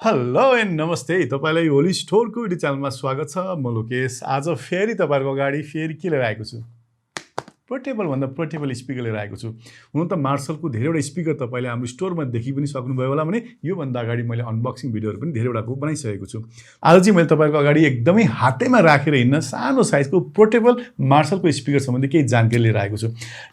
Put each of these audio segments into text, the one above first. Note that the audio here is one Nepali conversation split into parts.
हेलो एन्ड नमस्ते तपाईलाई ओलिज स्टोर पvt च्यानलमा स्वागत छ। म लोकेश। आज फेरि तपाईहरुको अगाडि फेरि के लिएर आएको छु? पोर्टेबल भन्दा पोर्टेबल स्पिकर लिएर आएको छु। हुन त मार्सलको धेरैवटा स्पिकर तपाईले हाम्रो स्टोरमा देखि पनि सक्नुभयो होला भने यो भन्दा अगाडि मैले अनबक्सिङ भिडियोहरु पनि धेरैवटाको बनाइसकेको छु। आज चाहिँ मैले तपाईहरुको अगाडि एकदमै हातैमा राखेर हिँड्न सानो साइजको पोर्टेबल मार्सलको स्पिकर सम्बन्धी केही जानकारी लिएर आएको छु।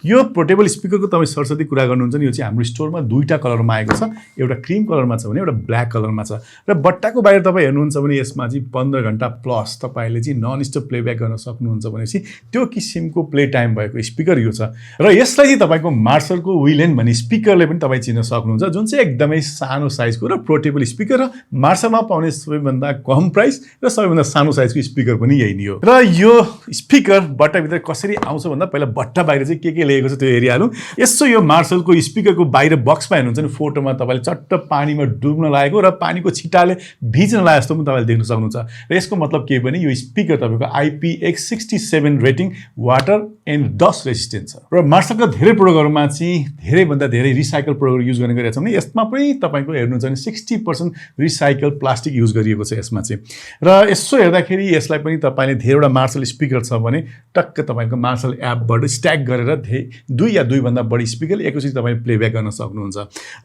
यो पोर्टेबल स्पिकरको तपाई सरसर्ती कुरा गर्नुहुन्छ नि, यो चाहिँ हाम्रो स्टोरमा दुईटा कलरमा आएको छ। एउटा क्रीम कलरमा छ भने एउटा ब्ल्याक कलरमा छ। र बट्टाको बाहिर तपाई हेर्नुहुन्छ भने यसमा चाहिँ 15 घण्टा प्लस तपाईले चाहिँ नन स्टप प्लेब्याक गर्न सक्नुहुन्छ भनेपछि त्यो किसिमको प्ले टाइम भएको स्पिकर यो छ। र यसलाई चाहिँ तपाईको मार्सलको विलेन भन्ने स्पिकरले पनि तपाई चिन्न सक्नुहुन्छ, जुन चाहिँ एकदमै सानो साइजको र पोर्टेबल स्पिकर र मार्सलमा पाउने सबैभन्दा कम प्राइस र सबैभन्दा सानो साइजको स्पिकर पनि यही नै हो। र यो स्पिकर बट्टाभित्र कसरी आउँछ भन्दा पहिला बट्टा बाहिर चाहिँ के लेखेको छ त्यो हेरिहालौँ। यसो यो मार्सलको स्पिकरको बाहिर बक्समा हेर्नुहुन्छ नि, फोटोमा तपाईले चट्ट पानीमा डुब्न लागेको र पानीको छिटाले भिज्न लागे जस्तो पनि तपाईले देख्न सक्नुहुन्छ। र यसको मतलब के भने यो स्पिकर तपाईको IPX67 rating water and dust resistant छ। र मार्सलका धेरै प्रोडक्टहरुमा चाहिँ धेरैभन्दा धेरै रिसाइकल प्रोडक्ट युज गर्ने गरेका छौँ। यसमा पनि तपाईको हेर्नुहुन्छ भने 60% रिसाइकल प्लास्टिक युज गरिएको छ यसमा चाहिँ। र यसो हेर्दाखेरि यसलाई पनि तपाईले धेरैवटा मार्सल स्पिकर छ भने टक्क तपाईको मार्सल एपबाट स्ट्याक गरेर दुई या दुई भन्दा बढी स्पिकर एकैचोटि तपाईले प्लेब्याक गर्न सक्नुहुन्छ।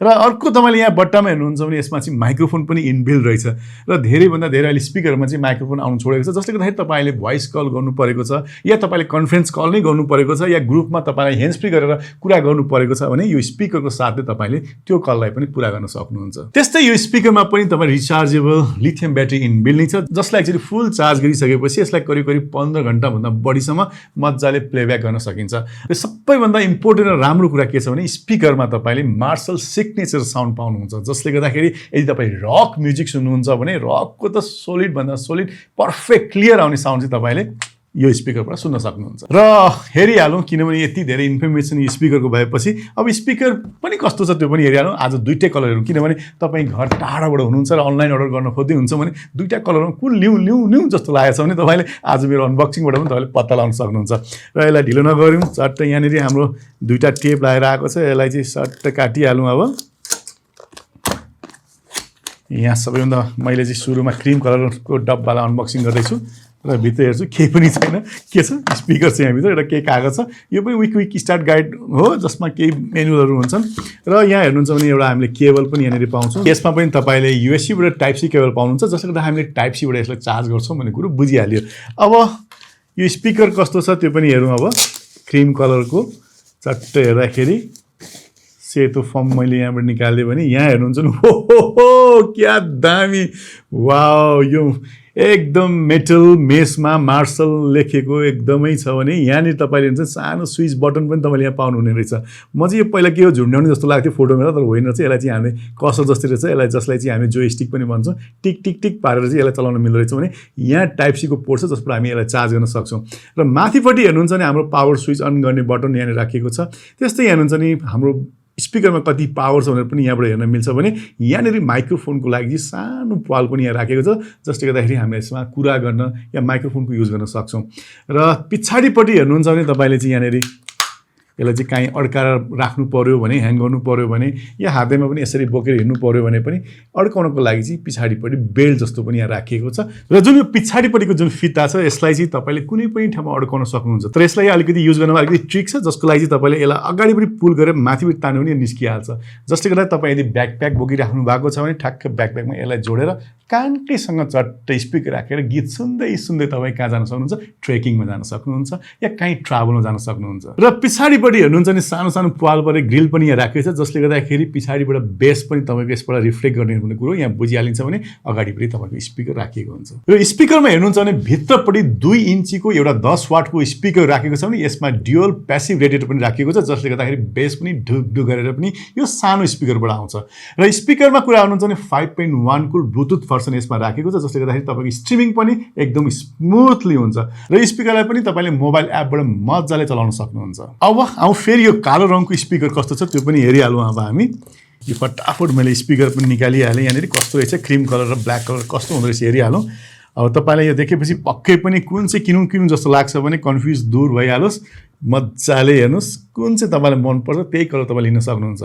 र अर्को तपाईले यहाँ बट्टामा हेर्नुहुन्छ भने यसमा चाहिँ माइक्रोफोन पनि इनबिल्ड रहेछ। र धेरैभन्दा धेरै अहिले स्पिकरमा चाहिँ माइक्रोफोन आउन छोडेको छ, जसले गर्दाखेरि तपाईले भोइस कल गर्नु परेको छ या तपाईले कन्फरेन्स कल नै गर्नु परेको छ या ग्रुपमा तपाईलाई ह्यान्ड फ्री गरेर कुरा गर्नु परेको छ भने यो स्पिकरको साथले तपाईले त्यो कललाई पनि पूरा गर्न सक्नुहुन्छ। त्यस्तै यो स्पिकरमा पनि तपाई रिचार्जेबल लिथियम ब्याट्री इनबिल्ड नै छ, जसलाई एक्चुअली फुल चार्ज गरिसकेपछि यसलाई करिब 15 घण्टा भन्दा बढीसम्म मज्जाले प्लेब्याक गर्न सकिन्छ। र सबैभन्दा इम्पोर्टेन्ट र राम्रो कुरा के छ भने स्पिकरमा तपाईले मार्सल सिग्नेचर साउन्ड पाउनुहुन्छ, जसले गर्दाखेरि यदि तपाई रक म्युजिक सुन्नुहुन्छ भने रकको त सोलिड भन्दा सोलिड पर्फेक्ट क्लियर आउने साउन्ड चाहिँ तपाईले यो स्पिकरबाट सुन्न सक्नुहुन्छ। र हेरिहालौँ, किनभने यति धेरै इन्फर्मेसन यो स्पिकरको भएपछि अब स्पिकर पनि कस्तो छ त्यो पनि हेरिहालौँ। आज दुईटै कलरहरू, किनभने तपाईँ घर टाढाबाट हुनुहुन्छ र अनलाइन अर्डर गर्न खोज्दै हुन्छ भने दुईटा कलरमा कुन लिउँ जस्तो लागेको छ भने तपाईँले आज मेरो अनबक्सिङबाट पनि तपाईँले पत्ता लगाउन सक्नुहुन्छ। र यसलाई ढिलो नगरौँ, चट्ट यहाँनिर हाम्रो दुईटा टेप लगाएर आएको छ, यसलाई चाहिँ सट्ट काटिहालौँ। अब यहाँ सबैभन्दा मैले चाहिँ सुरुमा क्रिम कलरको डब्बालाई अनबक्सिङ गर्दैछु र भित्र हेर्छु केही पनि छैन। के छ? स्पिकर छ यहाँभित्र, एउटा केही कागज छ। यो पनि क्विक स्टार्ट गाइड हो, जसमा केही मेनुअलहरू हुन्छन्। र यहाँ हेर्नुहुन्छ भने एउटा हामीले केबल पनि यहाँनिर पाउँछौँ। यसमा पनि तपाईँले USB-बाट टाइप सी केबल पाउनुहुन्छ, जसले गर्दा हामीले टाइप सीबाट यसलाई चार्ज गर्छौँ भन्ने कुरो बुझिहाल्यो। अब यो स्पिकर कस्तो छ त्यो पनि हेरौँ। अब क्रिम कलरको चट्ट हेर्दाखेरि सेतो फर्म मैले यहाँबाट निकाल्दिएँ भने यहाँ हेर्नुहुन्छ नि, हो क्या दामी, वाउ, यो एकदम मेटल मेसमा मार्सल लेखेको एकदमै छ भने यहाँनिर तपाईँले हुन्छ सानो स्विच बटन पनि तपाईँले यहाँ पाउनुहुने रहेछ। म चाहिँ यो पहिला के हो झुन्ड्याउने जस्तो लाग्थ्यो फोटोमा, तर होइन रहेछ। यसलाई चाहिँ हामीले कसर जस्तै रहेछ, यसलाई जसलाई चाहिँ हामी जोयस्टिक पनि भन्छौँ, टिक टिक टिक पारेर चाहिँ यसलाई चलाउन मिल्दो रहेछ भने यहाँ टाइप सीको पोर्ट छ, जसबाट हामी यसलाई चार्ज गर्न सक्छौँ। र माथिपट्टि हेर्नुहुन्छ भने हाम्रो पावर स्विच अन गर्ने बटन यहाँनिर राखिएको छ। त्यस्तै हेर्नुहुन्छ नि हाम्रो स्पिकरमा कति पावर छ भनेर पनि यहाँबाट हेर्न मिल्छ भने यहाँनिर माइक्रोफोनको लागि सानो पाल पनि यहाँ राखेको छ, जसले गर्दाखेरि हामीले यसमा कुरा गर्न या माइक्रोफोनको युज गर्न सक्छौँ। र पछाडिपट्टि हेर्नुहुन्छ भने तपाईँले चाहिँ यहाँनिर यसलाई चाहिँ काहीँ अड्काएर राख्नु पर्यो भने, ह्याङ गर्नु पर्यो भने या हातैमा पनि यसरी बोकेर हिँड्नु पर्यो भने पनि अड्काउनको लागि चाहिँ पछाडिपट्टि बेल्ट जस्तो पनि यहाँ राखिएको छ। र जुन यो पछाडिपट्टिको जुन फिता छ यसलाई चाहिँ तपाईँले कुनै पनि ठाउँमा अड्काउन सक्नुहुन्छ। तर यसलाई अलिकति युज गर्नमा अलिकति ट्रिक छ, जसको लागि चाहिँ तपाईँले यसलाई अगाडिपट्टि पुल गरेर माथिपट्टि तान्यो भने निस्किहाल्छ। जसले गर्दा तपाईँ यदि ब्याकप्याक बोकिराख्नु भएको छ भने ठ्याक्क ब्याकप्याकमा यसलाई जोडेर कानकैसँग चट्ट स्पिकर राखेर गीत सुन्दै सुन्दै तपाईँ कहाँ जान सक्नुहुन्छ, ट्रेकिङमा जान सक्नुहुन्छ या कहीँ ट्राभलमा जान सक्नुहुन्छ। र पछाडिपट्टि हेर्नुहुन्छ भने सानो सानो पाल परे ग्रिल पनि यहाँ राखेको छ, जसले गर्दाखेरि पछाडिबाट बेस पनि तपाईँको यसबाट रिफ्लेक्ट गर्ने भन्ने कुरो यहाँ बुझिहालिन्छ भने अगाडिपट्टि तपाईँको स्पिकर राखिएको हुन्छ। र स्पिकरमा हेर्नुहुन्छ भने भित्रपट्टि 2 इन्चीको एउटा 10 वाटको स्पिकर राखेको छ भने यसमा ड्युअल प्यासिभ रेडिएटर पनि राखिएको छ, जसले गर्दाखेरि बेस पनि ढुकढुक गरेर पनि यो सानो स्पिकरबाट आउँछ। र स्पिकरमा कुरा गर्नुहुन्छ भने 5.1 को ब्लुटुथ भर्सन यसमा राखेको छ, जसले गर्दाखेरि तपाईँको स्ट्रिमिङ पनि एकदम स्मुथली हुन्छ। र स्पिकरलाई पनि तपाईँले मोबाइल एपबाट मजाले चलाउन सक्नुहुन्छ। अब आउँ फेरि यो कालो रङको स्पिकर कस्तो छ त्यो पनि हेरिहालौँ। अब हामी यो फटाफट मैले स्पिकर पनि निकालिहालेँ। यहाँनिर कस्तो रहेछ, क्रिम कलर र ब्ल्याक कलर कस्तो हुँदो रहेछ हेरिहालौँ। अब तपाईँलाई यो देखेपछि पक्कै पनि कुन चाहिँ किनौँ जस्तो लाग्छ भने कन्फ्युज दूर भइहालोस्। मजाले हेर्नुहोस् कुन चाहिँ तपाईँलाई मनपर्छ त्यही कलर तपाईँ लिन सक्नुहुन्छ।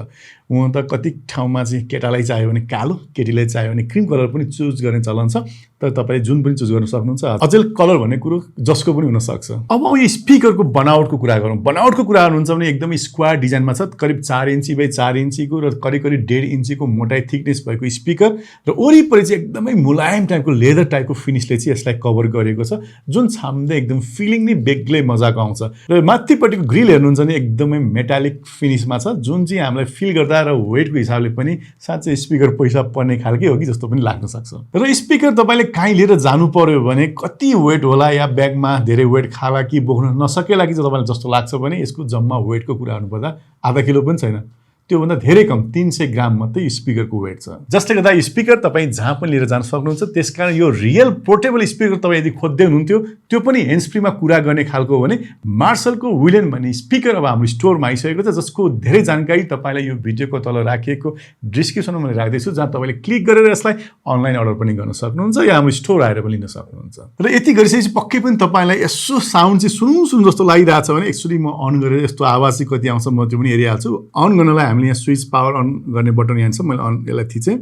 हुन त कति ठाउँमा चाहिँ केटालाई चाहियो भने कालो, केटीलाई चाहियो भने क्रिम कलर पनि चुज गर्ने चलन छ, तर तपाईँले जुन पनि चुज गर्न सक्नुहुन्छ। अझै कलर भन्ने कुरो जसको पनि हुनसक्छ। अब यो स्पिकरको बनावटको कुरा गरौँ। बनावटको कुरा गर्नुहुन्छ भने एकदमै स्क्वायर डिजाइनमा छ, करिब 4 इन्ची बाई 4 इन्चीको र करिब 1.5 इन्चीको मोटाइ थिकनेस भएको स्पिकर र वरिपरि चाहिँ एकदमै मुलायम टाइपको लेदर टाइपको फिनिसले चाहिँ यसलाई कभर गरेको छ, जुन छाम्दै एकदम फिलिङ नै बेग्लै मजाको आउँछ। र माथिपट्टिको ग्रिल हेर्नुहुन्छ भने एकदमै मेटालिक फिनिसमा छ, जुन चाहिँ हामीलाई फिल गर्दा र वेटको हिसाबले पनि साँच्चै स्पिकर पैसा पर्ने खालकै हो कि जस्तो पनि लाग्न सक्छ। र स्पिकर तपाईँले कहीँ लिएर जानु पर्यो भने कति वेट होला या ब्यागमा धेरै वेट खाला कि बोक्न नसकेला कि तपाईँलाई जस्तो लाग्छ भने यसको जम्मा वेटको कुरा गर्नुपर्दा आधा किलो पनि छैन, त्योभन्दा धेरै कम 300 ग्राम मात्रै स्पिकरको वेट छ। जसले गर्दा स्पिकर तपाईँ जहाँ पनि लिएर जान सक्नुहुन्छ। त्यसकारण यो रियल पोर्टेबल स्पिकर तपाईँ यदि खोज्दै हुनुहुन्थ्यो, त्यो पनि ह्यान्ड्स फ्रीमा कुरा गर्ने खालको हो भने मार्सलको विलेन भन्ने स्पिकर अब हाम्रो स्टोरमा आइसकेको छ, जसको धेरै जानकारी तपाईँलाई यो भिडियोको तल राखिएको डिस्क्रिप्सनमा मैले राख्दैछु, जहाँ तपाईँले क्लिक गरेर यसलाई अनलाइन अर्डर पनि गर्न सक्नुहुन्छ या हाम्रो स्टोर आएर पनि लिन सक्नुहुन्छ। र यति गरिसकेपछि पक्कै पनि तपाईँलाई यसो साउन्ड चाहिँ सुनु जस्तो लागिरहेछ भने एक्चुअली म अन गरेर यस्तो आवाज चाहिँ कति आउँछ म त्यो पनि हेरिहाल्छु। अन गर्नलाई हामीले यहाँ स्विच पावर अन गर्ने बटन यहाँ छ, मैले यसलाई थिचेँ।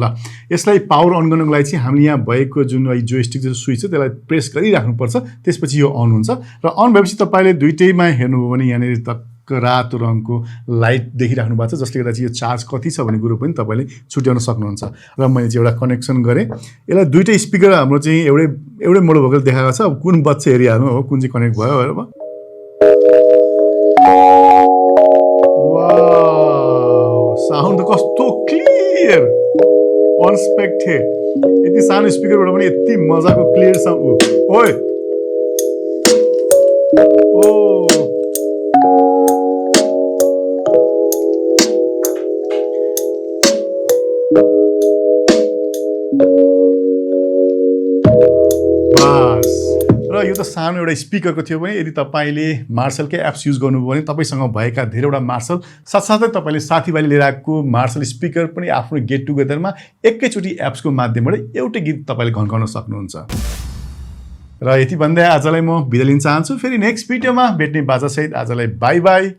ल यसलाई पावर अन गर्नको लागि चाहिँ हामीले यहाँ भएको जुन जोयस्टिक जस्तो स्विच छ त्यसलाई प्रेस गरिराख्नुपर्छ, त्यसपछि यो अन हुन्छ। र अन भएपछि तपाईँले दुइटैमा हेर्नुभयो भने यहाँनिर टक्क रातो रङको लाइट देखिराख्नु भएको छ, जसले गर्दा चाहिँ यो चार्ज कति छ भन्ने कुरो पनि तपाईँले छुट्याउन सक्नुहुन्छ। र मैले चाहिँ एउटा कनेक्सन गरेँ। यसलाई दुइटै स्पिकर हाम्रो चाहिँ एउटै मोडल भएको देखाएको छ। अब कुन बच्चा हेरिहाल्नु हो कुन चाहिँ कनेक्ट भयो अब। साउन्ड कस्तो क्लियर, अनएक्सपेक्टेड। यति सानो स्पिकरबाट पनि यति मजाको क्लियर साउन्ड। ओए ओ बस। र यो त सानो एउटा स्पिकरको थियो भने यदि तपाईँले मार्सलकै एप्स युज गर्नुभयो भने तपाईँसँग भएका धेरैवटा मार्सल साथसाथै तपाईँले साथीभाइले लिएर आएको मार्सल स्पिकर पनि आफ्नो गेट टुगेदरमा एकैचोटि एप्सको माध्यमबाट एउटै गीत तपाईँले घन्काउन सक्नुहुन्छ। र यति भन्दै आजलाई म बिदा लिन चाहन्छु। फेरि नेक्स्ट भिडियोमा भेट्ने बाजासहित आजलाई बाई बाई।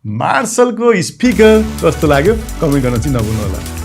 मार्सलको स्पिकर कस्तो लाग्यो कमेन्ट गर्न चाहिँ नभुल्नु होला।